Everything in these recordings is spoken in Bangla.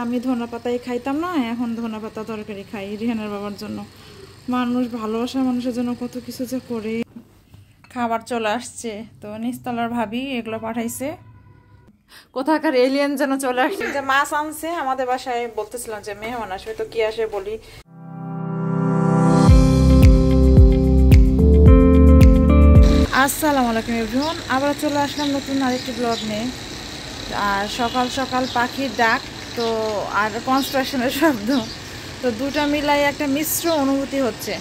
আমি ধনেপাতাই খাইতাম না, এখন ধনেপাতা তরকারি খাই রিহানের বাবার জন্য। মানুষ ভালোবাসার মানুষের জন্য কত কিছু যে করে। খাবার চলে আসছে, তো নিচতলার ভাবি এগুলো পাঠাইছে। কোথাকার এলিয়েন যেন চলে আসছে। যে মাছ আনছে আমাদের বাসায়, বলতেছিলাম যে মেহমান আসবে, তো কি আসে বলি। আসসালামু আলাইকুম এভরিওয়ান, আবার চলে আসলাম নতুন আরেকটি ব্লগ নিয়ে। আর সকাল সকাল পাখির ডাক তো আর কনস্ট্রাকশনের শব্দ, তো দুটা মিলাই একটা মিশ্র অনুভূতি হচ্ছে।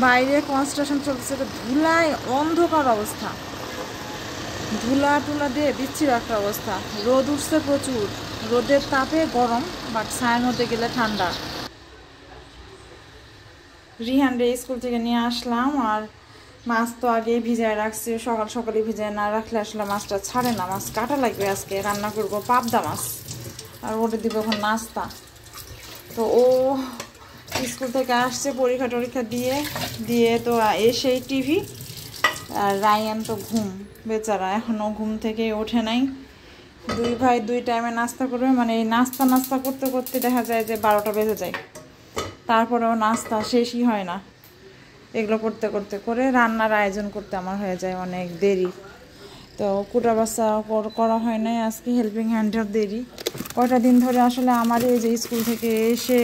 বাইরে কনস্ট্রাকশন চলছে, তো ধুলায় অন্ধকার অবস্থা, ধুলা টুলা দিয়ে বিচ্ছির একটা অবস্থা। রোদ উঠছে প্রচুর, রোদের তাপে গরম, বাট ছায়ের মধ্যে গেলে ঠান্ডা। রিহান রে স্কুল থেকে নিয়ে আসলাম, আর মাছ তো আগে ভিজায় রাখছি। সকাল সকালে ভিজায় না রাখলে আসলে মাছটা ছাড়ে না। মাছ কাটা লাগবে, আজকে রান্না করব পাবদা মাছ, আর ওটা দিব এখন নাস্তা। তো ও স্কুল থেকে আসছে পরীক্ষা টরীক্ষা দিয়ে দিয়ে তো এসেই টিভি, আর রায়ান তো ঘুম, বেচারা এখনও ঘুম থেকে ওঠে নাই। দুই ভাই দুই টাইমে নাস্তা করবে, মানে এই নাস্তা করতে করতে দেখা যায় যে 12টা বেজে যায়, তারপরেও নাস্তা শেষই হয় না। এগুলো করতে করতে করে রান্নার আয়োজন করতে আমার হয়ে যায় অনেক দেরি। তো কুটা বাচ্চা করা হয় নাই আজকে, হেল্পিং হ্যান্ডের দেরি। কয়টা দিন ধরে আসলে আমার এই যে স্কুল থেকে এসে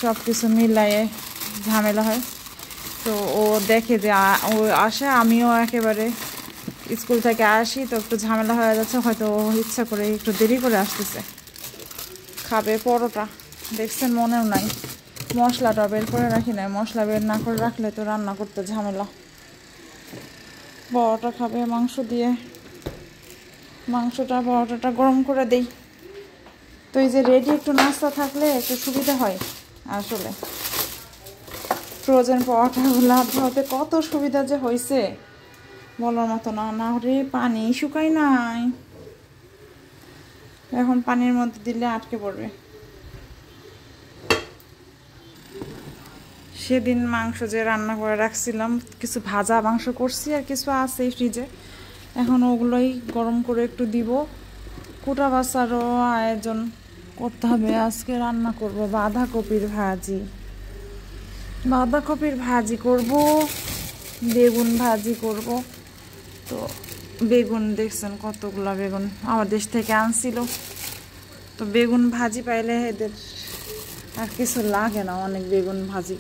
সব কিছু মিলায়ে ঝামেলা হয়। তো ও দেখে যে ও আসে, আমিও একেবারে স্কুল থেকে আসি, তো একটু ঝামেলা হয়ে যাচ্ছে। হয়তো ও ইচ্ছা করে একটু দেরি করে আসতেছে। খাবে পরোটা, দেখছেন মনেও নাই, মশলাটা বের করে রাখি নাই। মশলা বের না করে রাখলে তো রান্না করতে ঝামেলা। পরোটা খাবে মাংস দিয়ে, পরোটাটা গরম করে দেই। তো এই যে রেডি একটু নাস্তা থাকলে একটু সুবিধা হয় আসলে। ফ্রোজেন পরোটাগুলো ভাবতে কত সুবিধা যে হয়েছে বলার মতো না। না রে পানি শুকাই নাই, এখন পানির মধ্যে দিলে আটকে পড়বে। সেদিন মাংস যে রান্না করে রাখছিলাম, কিছু ভাজা মাংস করছি আর কিছু আছে ফ্রিজে, এখন ওগুলোই গরম করে একটু দিব। কুটা বাচ্চারও আয়োজন করতে হবে। আজকে রান্না করব বাঁধাকপির ভাজি করব, বেগুন ভাজি করব। তো বেগুন দেখছেন কতগুলা বেগুন আমার দেশ থেকে আনছিল। তো বেগুন ভাজি পাইলে এদের আর কিছু লাগে না, অনেক বেগুন ভাজি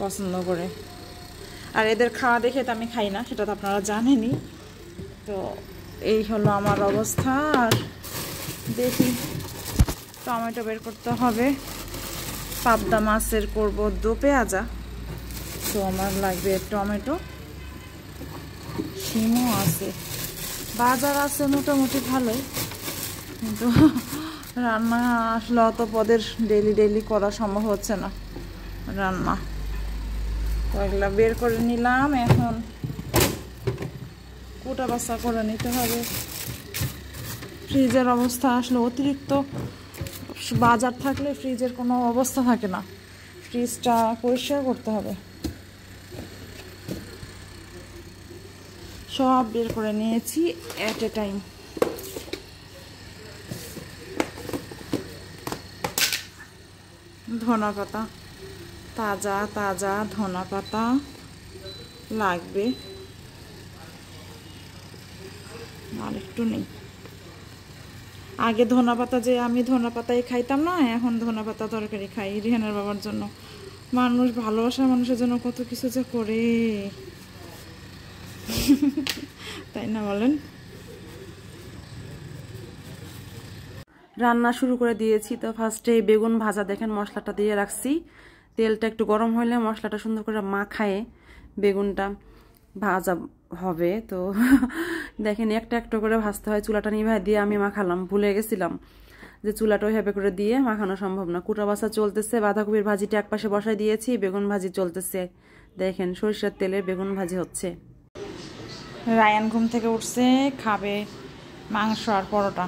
পছন্দ করে। আর এদের খাওয়া দেখে তো আমি খাই না, সেটা তো আপনারা জানেনই। তো এই হলো আমার অবস্থা। আর দেখি টমেটো বের করতে হবে, পাবদা মাছের করব দো পেঁয়াজা। তো আমার লাগবে টমেটো, শিমও আছে, বাজার আছে মোটামুটি ভালোই, কিন্তু রান্না আসলে অত পদের ডেলি করা সম্ভব হচ্ছে না রান্না। তো এগুলা বের করে নিলাম, এখন কুটা বাছা করে নিতে হবে। ফ্রিজের অবস্থা আসলে অতিরিক্ত বাজার থাকলে ফ্রিজের কোনো অবস্থা থাকে না, ফ্রিজটা পরিষ্কার করতে হবে। সব বের করে নিয়েছি এট এ টাইম। ধনেপাতা, তাজা ধনেপাতা লাগবে, আর একটু নেই। আগে ধনেপাতা যে আমি ধনেপাতাই খাইতাম না, এখন ধনেপাতা তরকারি খাই রিহানের বাবার জন্য। মানুষ ভালোবাসার মানুষের জন্য কত কিছু যে করে, তাই না বলেন? রান্না শুরু করে দিয়েছি। তো ফার্স্টে বেগুন ভাজা দেখেন মশলাটা দিয়ে রাখছি। তেলটা একটু গরম হইলে মশলাটা সুন্দর করে মাখায়ে বেগুনটা ভাজা হবে। তো দেখেন একটা একটা করে ভাজতে হয়। চুলাটা নিভাই দিয়ে আমি মাখালাম, ভুলে গেছিলাম যে চুলাটা ওইভাবে করে দিয়ে মাখানো সম্ভব না। কুটা বাছা চলতেছে, বাঁধাকপির ভাজিটা একপাশে বসাই দিয়েছি, বেগুন ভাজি চলতেছে। দেখেন সরিষার তেলে বেগুন ভাজি হচ্ছে। রায়ান ঘুম থেকে উঠছে, খাবে মাংস আর পরোটা।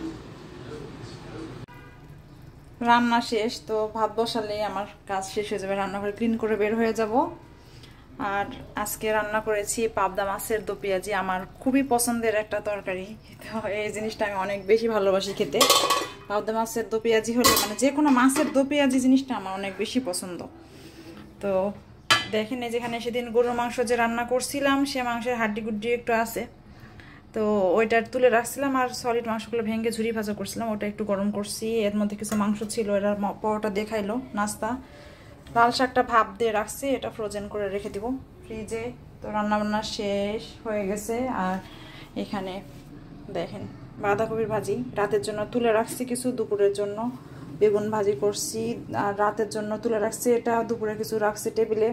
রান্না শেষ, তো ভাত বসালে আমার কাজ শেষ হয়ে যাবে, রান্নাঘর ক্লিন করে বের হয়ে যাব। আর আজকে রান্না করেছি পাবদা মাছের দো পেঁয়াজি, আমার খুবই পছন্দের একটা তরকারি। তো এই জিনিসটা আমি অনেক বেশি ভালোবাসি খেতে। পাবদা মাছের দো পেঁয়াজি হলে মানে যে কোনো মাছের দো পেঁয়াজি জিনিসটা আমার অনেক বেশি পছন্দ। তো দেখেন এই যেখানে সেদিন গরুর মাংস যে রান্না করছিলাম সে মাংসের হাড্ডি গুড্ডি একটু আছে, তো ওইটা তুলে রাখছিলাম। আর সলিড মাংসগুলো ভেঙে ঝুরি ভাজা করছিলাম, ওটা একটু গরম করছি। এর মধ্যে কিছু মাংস ছিল, এটার পরোটা দিয়ে খাইলো নাস্তা। লাল শাকটা ভাপ দিয়ে রাখছি, এটা ফ্রোজেন করে রেখে দিব ফ্রিজে। তো রান্নাবান্না শেষ হয়ে গেছে। আর এখানে দেখেন বাঁধাকপির ভাজি রাতের জন্য তুলে রাখছি, কিছু দুপুরের জন্য বেগুন ভাজি করছি। আর রাতের জন্য তুলে রাখছি, এটা দুপুরে কিছু রাখছি টেবিলে।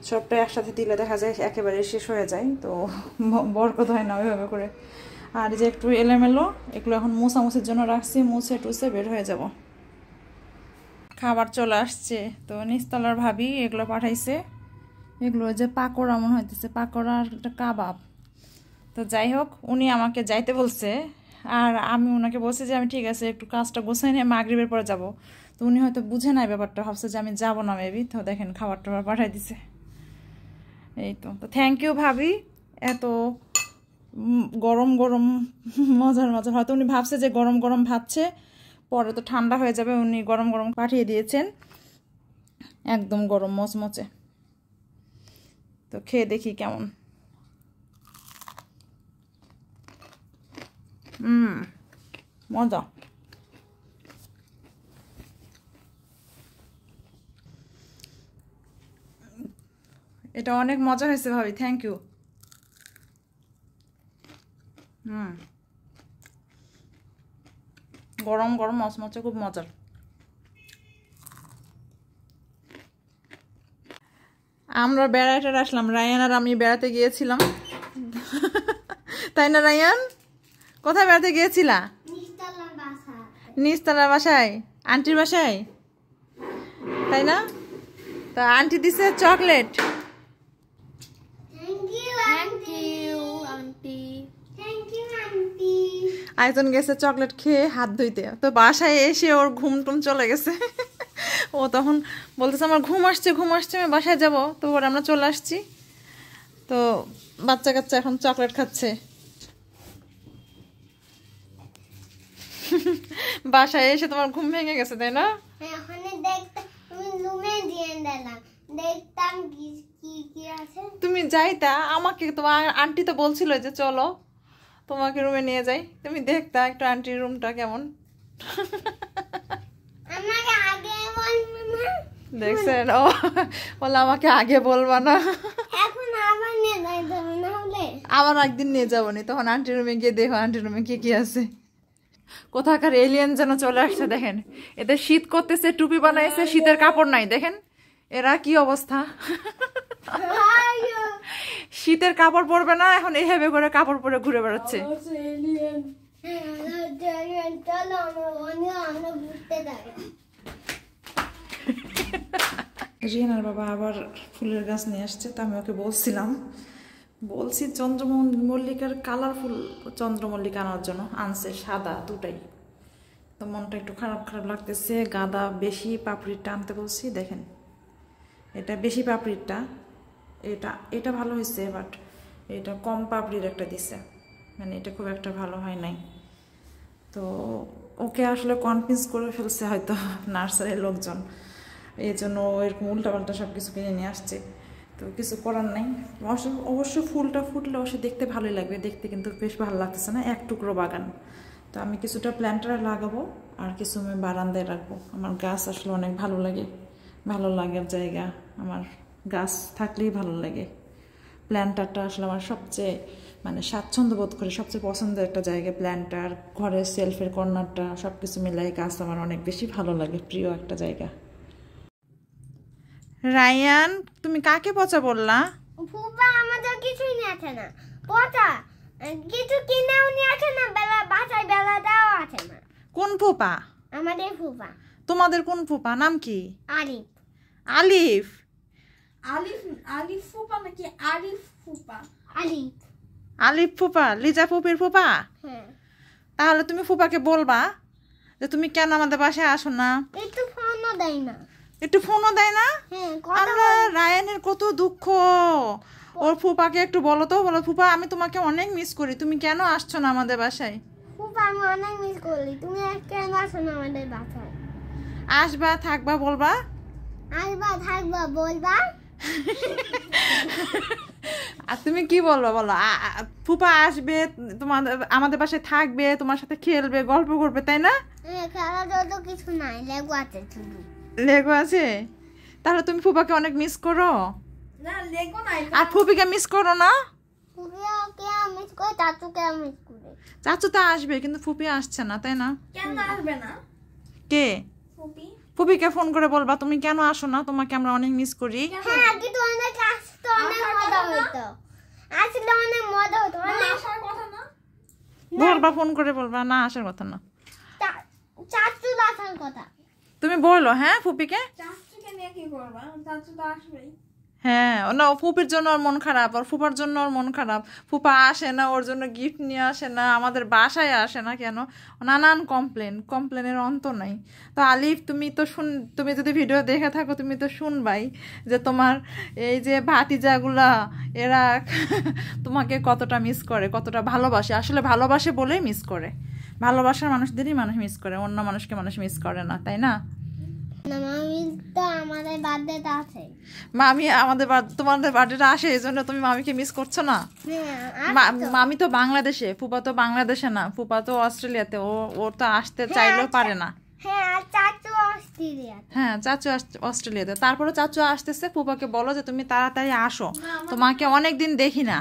সবটা একসাথে দিলে দেখা যায় একেবারে শেষ হয়ে যায়, তো বরকত হয় না ওইভাবে করে। আর যে একটু এলোমেলো এগুলো এখন মুছামুছির জন্য রাখছি, মুছে টুছে বের হয়ে যাব। খাবার চলে আসছে, তো নিচতলার ভাবি এগুলো পাঠাইছে। এগুলো যে পাকোড়া মনে হইতেছে, পাকোড়া আর একটা কাবাব। তো যাই হোক, উনি আমাকে যাইতে বলছে, আর আমি ওনাকে বলছি যে আমি ঠিক আছে একটু কাজটা গোছাই নিয়ে মাগরিবের পরে যাব। তো উনি হয়তো বুঝে নাই ব্যাপারটা, ভাবছে যে আমি যাবো না মেবি। তো দেখেন খাবার টাবার পাঠাই দিছে। এই তো থ্যাংক ইউ ভাবি, এত গরম গরম মজার মজার। হয়তো উনি ভাবছে যে গরম গরম ভাবছে, পরে তো ঠান্ডা হয়ে যাবে। উনি গরম গরম পাঠিয়ে দিয়েছেন, একদম গরম মচমচে। তো খেয়ে দেখি কেমন। মজা। এটা অনেক মজা হয়েছে ভাবি, থ্যাংক ইউ। গরম গরম মচমচে, খুব মজার। আমরা বেড়াতে আসলাম, রায়ান আর আমি বেড়াতে গিয়েছিলাম, তাই না রায়ান? কোথায় বেড়াতে গিয়েছিলা? নিচতলার বাসায়, আন্টির বাসায়, তাই না? তো আন্টি দিছে চকলেট। আয়োজন গেছে চকলেট খেয়ে হাত ধুইতে, তো বাসায় এসে ওর ঘুম টুম চলে গেছে। ও তখন বলতেছে আমার ঘুম আসছে আমি বাসায় যাব। তো ওর আমরা চলে আসছি, তো বাচ্চা কাচ্চা এখন চকলেট খাচ্ছে। বাসায় এসে তোমার ঘুম ভেঙে গেছে, তাই না? তুমি যাইতা আমাকে, তোমার আন্টি তো বলছিল যে চলো তোমাকে রুমে নিয়ে যাই, তুমি দেখতা একটু আন্টির রুমটা কেমন। দেখছেন, ও বলে আমাকে আগে বলবা না, আবার একদিন নিয়ে যাবো নি, তখন আন্টির রুমে গিয়ে দেখো আন্টির রুমে কি কি আছে। কোথাকার এলিয়েন যেন চলে আসছে। দেখেন এদের শীত করতেছে, টুপি বানাইছে, শীতের কাপড় নাই। দেখেন এরা কি অবস্থা, শীতের কাপড় পরবে না, এখন এইভাবে করে কাপড় পরে ঘুরে বেড়াচ্ছে। রিয়ানার বাবা আবার ফুলের গাছ নিয়ে আসছে, তো আমি ওকে বলছি চন্দ্রমল্লিকার কালারফুল চন্দ্রমল্লিকা আনার জন্য, আনছে সাদা দুটাই। তো মনটা একটু খারাপ খারাপ লাগতেছে। গাঁদা বেশি পাপড়িটা আনতে বলছি, দেখেন এটা বেশি পাপড়িটা, এটা ভালো হয়েছে, বাট এটা কম পাপড়ির একটা দিছে, মানে এটা খুব একটা ভালো হয় নাই। তো ওকে আসলে কনভিন্স করে ফেলছে হয়তো নার্সারির লোকজন, এই জন্য এরকম উল্টাপাল্টা সব কিছু কিনে নিয়ে আসছে। তো কিছু করার নাই। অবশ্য ফুলটা ফুটলে অবশ্য দেখতে ভালোই লাগবে, দেখতে কিন্তু বেশ ভালো লাগতেছে না, এক টুকরো বাগান। তো আমি কিছুটা প্ল্যান্টারে লাগাবো আর কিছু আমি বারান্দায় রাখবো। আমার গাছ আসলে অনেক ভালো লাগার জায়গা, আমার গাছ থাকলেই ভালো লাগে। প্ল্যান্টারটা আসলে আমার সবচেয়ে মানে স্বাচ্ছন্দ্য বোধ করে সবচেয়ে পছন্দের একটা জায়গা প্ল্যান্টার। ঘরের সেলফের কর্নারটা সব কিছু মিলাই গাছ আমার অনেক বেশি ভালো লাগে, প্রিয় একটা জায়গা। রায়ান তুমি কাকে পচা বললা? ফুপা আমাদের কিছুই নিয়ে আসে না, পচা কিছু কিনেও নিয়ে আসে না, বাসায় বেলাটাও আসে না। কোন ফুপা? আমাদের ফুপা। তোমাদের কোন ফুপা? নাম কি? আরিফ। আলিফ? আলিফ ফুপা নাকি আরিফ ফুপা? আলিফ। আলিফ ফুপা, লিজা ফুপির ফুপা? হ্যাঁ। তাহলে তুমি ফুপাকে বলবা যে তুমি কেন আমাদের বাসায় আসো না। একটু ফোনও দেয় না। একটু ফোনও দেয় না? হ্যাঁ। আমরা রায়ানের কত দুঃখ, ওর ফুপাকে একটু বলো তো, বলো ফুপা আমি তোমাকে অনেক মিস করি, তুমি কেন আসছো না আমাদের বাসায়। ফুপা আমি অনেক মিস করি। তুমি কেন আসো না আমাদের বাসায়? আসবা থাকবা বলবা? আসবা থাকবা বলবা? আর তুমি কি বলবা বলো? ফুপা আসবে, তোমাদের আমাদের বাসায় থাকবে, তোমার সাথে খেলবে, গল্প করবে, তাই না? খেলাধুলা তো কিছু নাই, লেগো আছে শুধু। লেগো আছে? তাহলে তুমি ফুপাকে অনেক মিস করো? না লেগো নাই। আর ফুপিকে মিস করো না? ফুপিকে মিস করে, চাচুকে মিস করে। চাচু তো আসবে কিন্তু ফুপি আসছে না, তাই না? কেন আসবে না? কে? ফুপি। ফুপিকে ফোন করে বলবা তুমি কেন আসো না, তোমাকে আমরা অনেক মিস করি। হ্যাঁ আগে তো অনেক আসতো, অনেক মজা হতো। আসলে অনেক মজা হতো। আসার কথা না। বলবা, ফোন করে বলবা না আসার কথা না। চাচু আসার কথা। তুমি বলো হ্যাঁ ফুপিকে। চাচুকে নিয়ে কি করবা? চাচু তো আসবেই। হ্যাঁ না, ফুপির জন্য ওর মন খারাপ, আর ফুপার জন্য ওর মন খারাপ। ফুপা আসে না, ওর জন্য গিফট নিয়ে আসে না, আমাদের বাসায় আসে না কেন, নানান কমপ্লেনের অন্ত নাই। তো আলিফ তুমি তো তুমি যদি ভিডিও দেখে থাকো তুমি তো শুনবাই যে তোমার এই যে ভাতিজাগুলা এরা তোমাকে কতটা মিস করে, কতটা ভালোবাসে। আসলে ভালোবাসে বলেই মিস করে, ভালোবাসার মানুষদেরই মানুষ মিস করে, অন্য মানুষকে মানুষ মিস করে না, তাই না? মামি তো আমাদের বার্থডেতে আছে। মামি আমাদের তোমাদের বার্থডেটা আসে, এই জন্য তুমি মামিকে মিস করছো না? মামি তো বাংলাদেশে, ফুপা তো বাংলাদেশে না, ফুপা তো অস্ট্রেলিয়াতে। ও তো আসতে চাইলেও পারে না। হ্যাঁ চাচু অস্ট্রেলিয়াতে। হ্যাঁ চাচু অস্ট্রেলিয়াতে। তারপরে চাচু আসতেছে, ফুপাকে বলো যে তুমি তাড়াতাড়ি আসো, তোমাকে অনেকদিন দেখি না।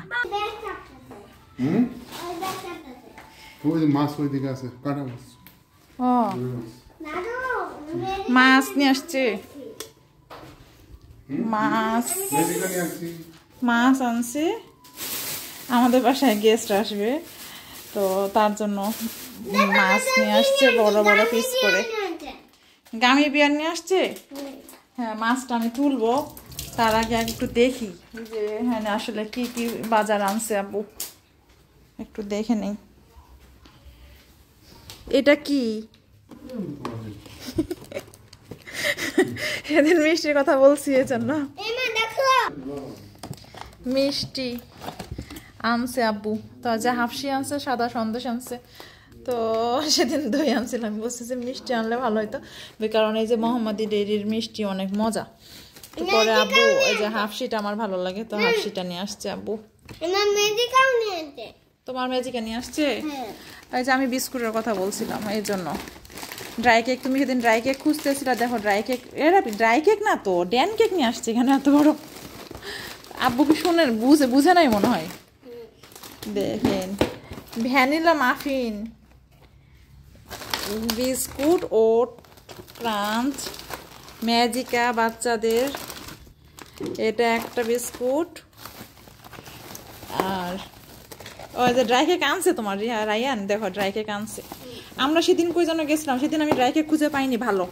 মাছ ওইদিকে আছে, কাটা মাছ। ও মাছ নিয়ে আসছে, মাছ আনছে। আমাদের বাসায় গেস্ট আসবে তো তার জন্য মাছ নিয়ে আসছে বড় বড় পিস করে। গামি বিয়ার নিয়ে আসছে। হ্যাঁ মাছটা আমি তুলবো, তার আগে একটু দেখি যে হ্যাঁ আসলে কি কি বাজার আনছে আপু, একটু দেখে নেই। এটা কি? এদিন মিষ্টির কথা বলছি এর জন্য। মিষ্টি আনছে আব্বু, তো যা হাফসি আনছে, সাদা সন্দেশ আনছে। তো সেদিন দই আনছিলাম, আমি বলছি যে মিষ্টি আনলে ভালো হইতো, কারণ এই যে মোহাম্মদী ডেইরির মিষ্টি অনেক মজা। তো পরে আব্বু এই যে হাফসিটা আমার ভালো লাগে, তো হাফসিটা নিয়ে আসছে আব্বু। তোমার ম্যাজিকা নিয়ে আসছে। এই যে আমি বিস্কুটের কথা বলছিলাম এই জন্য। ড্রাই কেক, তুমি সেদিন ড্রাই কেক খুঁজতেছিলা, দেখো ড্রাই কেক, এরা ড্রাই কেক না তো ড্যান কেক নিয়ে আসছে এখানে এত বড়। আব্বু কি শুনে বুঝে নাই মনে হয়। দেখেন ভ্যানিলা মাফিন, বিস্কুট, ওট ক্রাঞ্চ, ম্যাজিকা বাচ্চাদের, এটা একটা বিস্কুট। আর ওই যে ড্রাই কেক আনছে তোমার রায়ান, দেখো ড্রাই কেক আনছে। আমরা সেদিন কই যেন গেছিলাম, সেদিন আমি ড্রাই কেক খুঁজে পাইনি ভালো।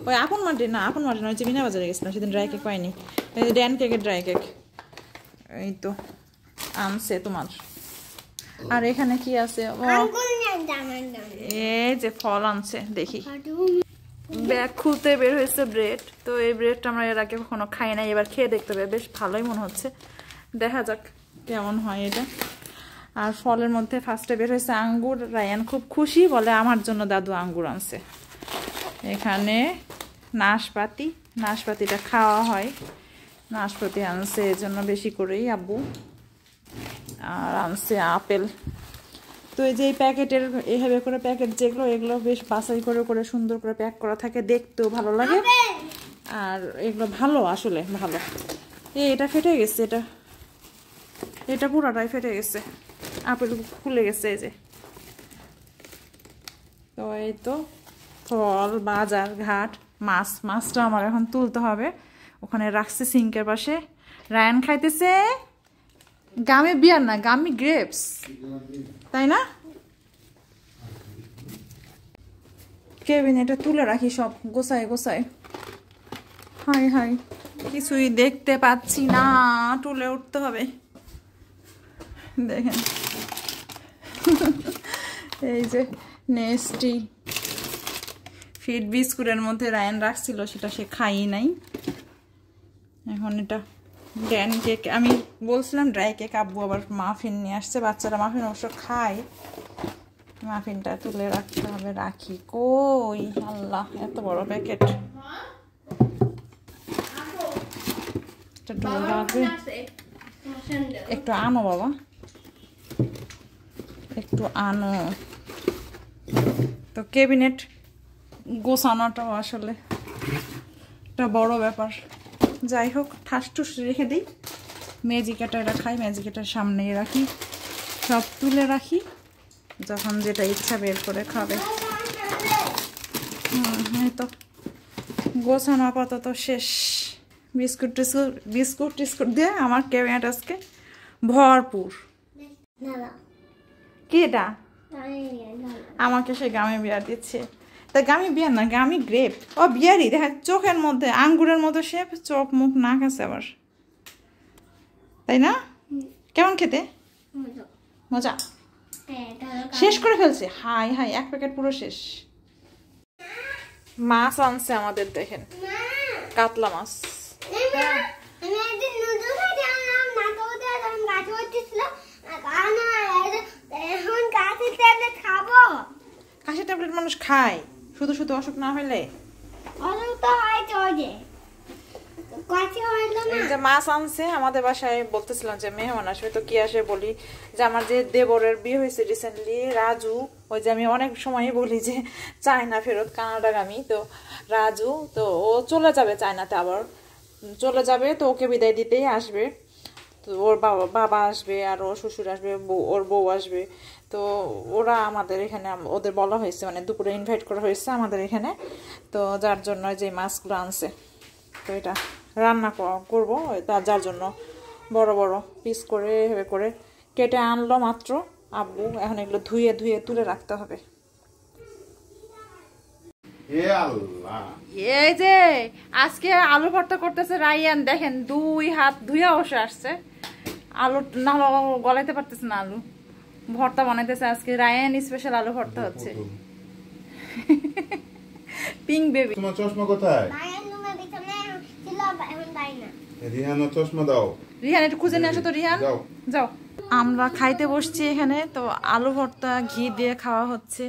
ওই আপন মাটি না ওই যে বিনা বাজারে গেছিলাম, সেদিন ড্রাই কেক পাইনি। ড্যান কেকের ড্রাই কেক এই তো আনছে তোমার। আর এখানে কি আছে? এই যে ফল আনছে, দেখি। ব্যাগ খুলতে বের হয়েছে ব্রেড, তো এই ব্রেডটা আমরা এর আগে কখনো খাই নাই, এবার খেয়ে দেখতে হবে, বেশ ভালোই মনে হচ্ছে, দেখা যাক কেমন হয় এটা। আর ফলের মধ্যে ফার্স্টে বের হয়েছে আঙ্গুর। রায়ান খুব খুশি, বলে আমার জন্য দাদু আঙ্গুর আনছে। এখানে নাশপাতিটা খাওয়া হয়, নাশপাতি আনছে এই জন্য বেশি করেই আব্বু। আর আনছে আপেল। তো এই যে এই প্যাকেটের এইভাবে করে প্যাকেট যেগুলো, এগুলো বেশ বাছাই করে করে সুন্দর করে প্যাক করা থাকে, দেখতেও ভালো লাগে। আর এগুলো ভালো, আসলে ভালো। এটা ফেটে গেছে, এটা পুরোটাই ফেটে গেছে, আপেল খুলে গেছে এই যে। তো এই তো ফল, বাজার ঘাট, মাছটা আমার এখন তুলতে হবে, ওখানে রাখছে সিঙ্কের পাশে। রায়ান খাইতেছে গামি বিয়ার না, গামি গ্রেপস, তাই না? কেবিনেটে তুলে রাখি সব গোছায়। হাই কিছুই দেখতে পাচ্ছি না, তুলে উঠতে হবে। দেখেন এই যে নেস্টি ফিট বিস্কুটের মধ্যে রায়ান রাখছিল, সেটা সে খাই নাই। এখন এটা ড্যান কেক, আমি বলছিলাম ড্রাই কেক, আব্বু আবার মাফিন নিয়ে আসছে। বাচ্চারা মাফিন অবশ্য খায়, মাফিনটা তুলে রাখতে হবে। রাখি কই, আল্লাহ এত বড় প্যাকেট। একটু আনো বাবা, একটু আনো। তো ক্যাবিনেট গোছানোটাও আসলে একটা বড় ব্যাপার। যাই হোক, ঠাস টুস রেখে দিই। ম্যাজিকেটা রাখাই, ম্যাজিকেটার সামনেই রাখি, সব তুলে রাখি, যখন যেটা ইচ্ছা বের করে খাবে। এই তো গোছানো আপাতত শেষ। বিস্কুট টিস্কুট দিয়ে আমার ক্যাবিনেট আজকে ভরপুর। কি এটা? আমাকে সে গামে বিয়ার দিচ্ছে। তা গামি বিয়ার না, গামি গ্রেপ। ও বিয়ারই, দেখা চোখের মধ্যে আঙ্গুরের মতো শেপ, চোখ মুখ নাক আছে আবার, তাই না? কেমন খেতে? মজা। শেষ করে ফেলছে। হাই হাই, এক প্যাকেট পুরো শেষ। মাছ আনছে আমাদের, দেখেন কাতলা মাছ। কাশি ট্যাবলেট মানুষ খায়, শুধু শুধু অসুখ না হইলে। যে মাছ আনছে আমাদের বাসায়, বলতেছিলাম যে মেহমান আসবে, তো কি আসে বলি যে আমার যে দেবরের বিয়ে হয়েছে রিসেন্টলি, রাজু, ওই যে আমি অনেক সময় বলি যে চায়না ফেরত কানাডাগামী, তো রাজু তো ও চলে যাবে চায়নাতে, আবার চলে যাবে, তো ওকে বিদায় দিতেই আসবে। তো ওর বাবা আসবে, আর ওর শ্বশুর আসবে, ওর বউ আসবে। তো ওরা আমাদের এখানে, ওদের বলা হয়েছে, মানে দুপুরে ইনভাইট করা হয়েছে আমাদের এখানে। তো যার জন্য যে মাছগুলো আনছে, তো এটা রান্না করবো, যার জন্য বড় বড় পিস করে করে কেটে আনলো মাত্র আব্বু। এখন এগুলো ধুয়ে ধুয়ে তুলে রাখতে হবে। এই যে আজকে আলু ভর্তা করতেছে রাইয়ান, দেখেন 2 হাত ধুয়ে বসে আসছে। আলু না গলাইতে পারতেছে না, আলু ভর্তা বানাইতেছে আজকে। রায়ান স্পেশাল আলু ভর্তা হচ্ছে। পিঙ্ক বেবি, তোমার চশমা কোথায়? রিহানের চশমা দাও। রিহান একটু খুঁজে নিয়ে আসো তো। রিহান যাও। আমরা খাইতে বসছি এখানে। তো আলু ভর্তা ঘি দিয়ে খাওয়া হচ্ছে।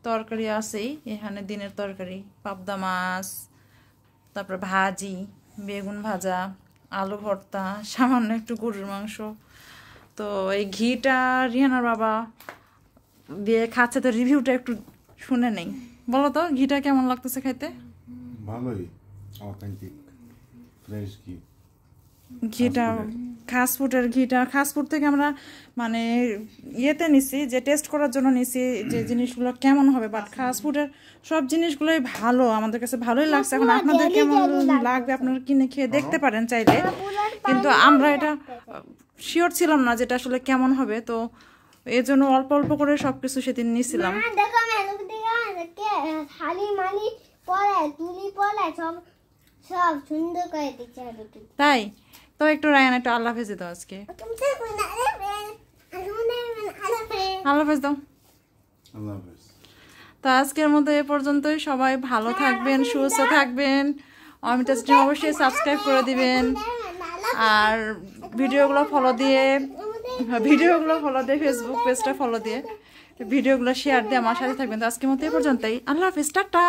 তরকারি আছেই এখানে, দিনের তরকারি, পাবদা মাছ, তারপর ভাজি, বেগুন ভাজা, আলু ভর্তা, সামান্য একটু গরুর মাংস। তো এই ঘিটা রিহানার বাবা দিয়ে খাচ্ছে, তো রিভিউটা একটু শুনে নেই। বলো তো ঘিটা কেমন লাগতেছে খাইতে? ভালোই, অথেন্টিক ফ্রেশ ঘি। ঘিটা খাসফুটের ঘিটা, খাসফুট থেকে আমরা মানে ইয়েতে নিছি, যে টেস্ট করার জন্য নিছি যে জিনিসগুলো কেমন হবে। বাট খাসফুটের সব জিনিসগুলোই ভালো, আমাদের কাছে ভালোই লাগছে। এখন আপনাদের কেমন লাগবে আপনারা কিনে খেয়ে দেখতে পারেন চাইলে, কিন্তু আমরা এটা শিওর ছিলাম না যেটা আসলে কেমন হবে। তো এর জন্য অল্প অল্প করে সবকিছু সেদিন নিয়েছিলাম। তাই তো একটু রায়ান একটু আল্লাহ হাফেজ দাও আজকে। আল্লাহ হাফেজ দাও। তো আজকের মতো এ পর্যন্তই। সবাই ভালো থাকবেন, সুস্থ থাকবেন। অমিতা স্ট্রিম অবশ্যই সাবস্ক্রাইব করে দিবেন, আর ভিডিওগুলো ফলো দিয়ে ফেসবুক পেজটা ফলো দিয়ে ভিডিওগুলো শেয়ার দিয়ে আমার সাথে থাকবেন। তো আজকের মতো এ পর্যন্তই। আল্লাহ হাফেজ, টাটা।